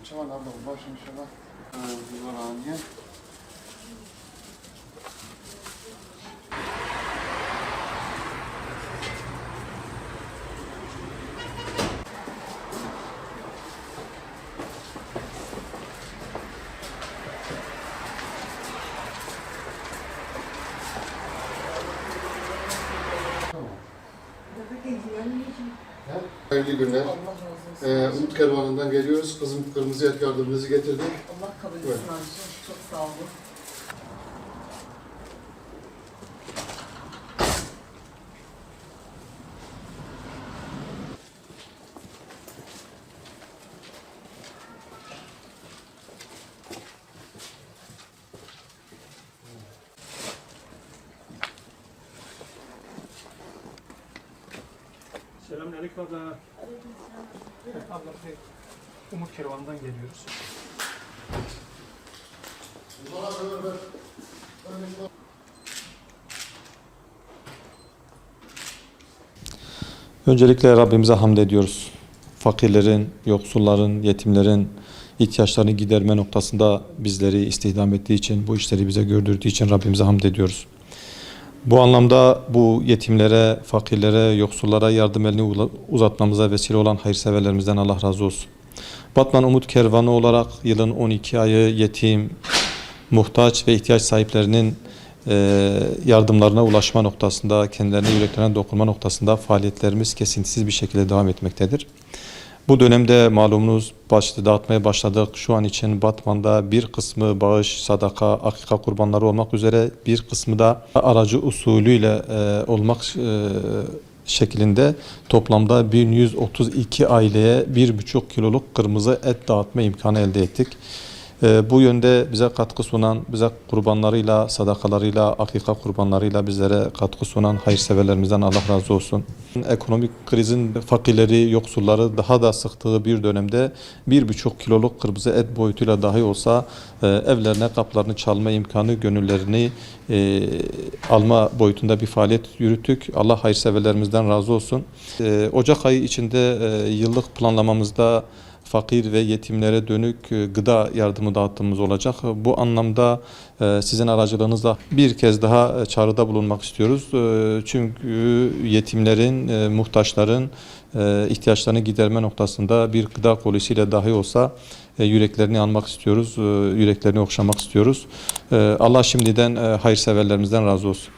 Çaman abla başım şuna. Yuvarlanıyor. Hayırlı günler. Umut Kervanı'ndan geliyoruz. Kızım kırmızı et yardımımızı getirdik. Allah kabul etsin Ayşe. Çok sağ olun. Selamünaleyküm abla. Evet, abla Umut Kervanı'ndan geliyoruz. Öncelikle Rabbimize hamd ediyoruz. Fakirlerin, yoksulların, yetimlerin ihtiyaçlarını giderme noktasında bizleri istihdam ettiği için, bu işleri bize gördürdüğü için Rabbimize hamd ediyoruz. Bu anlamda bu yetimlere, fakirlere, yoksullara yardım elini uzatmamıza vesile olan hayırseverlerimizden Allah razı olsun. Batman Umut Kervanı olarak yılın 12 ayı yetim, muhtaç ve ihtiyaç sahiplerinin yardımlarına ulaşma noktasında, kendilerine yüreklerine dokunma noktasında faaliyetlerimiz kesintisiz bir şekilde devam etmektedir. Bu dönemde malumunuz dağıtmaya başladık. Şu an için Batman'da bir kısmı bağış, sadaka, akika kurbanları olmak üzere bir kısmı da aracı usulüyle olmak şeklinde toplamda 1132 aileye 1,5 kiloluk kırmızı et dağıtma imkanı elde ettik. Bu yönde bize katkı sunan, bize kurbanlarıyla, sadakalarıyla, akika kurbanlarıyla bizlere katkı sunan hayırseverlerimizden Allah razı olsun. Ekonomik krizin fakirleri, yoksulları daha da sıktığı bir dönemde 1,5 kiloluk kırmızı et boyutuyla dahi olsa evlerine kapılarını çalma imkanı, gönüllerini alma boyutunda bir faaliyet yürüttük. Allah hayırseverlerimizden razı olsun. Ocak ayı içinde yıllık planlamamızda fakir ve yetimlere dönük gıda yardımı dağıttığımız olacak. Bu anlamda sizin aracılığınızla bir kez daha çağrıda bulunmak istiyoruz. Çünkü yetimlerin, muhtaçların ihtiyaçlarını giderme noktasında bir gıda kolisiyle dahi olsa yüreklerini almak istiyoruz, yüreklerini okşamak istiyoruz. Allah şimdiden hayırseverlerimizden razı olsun.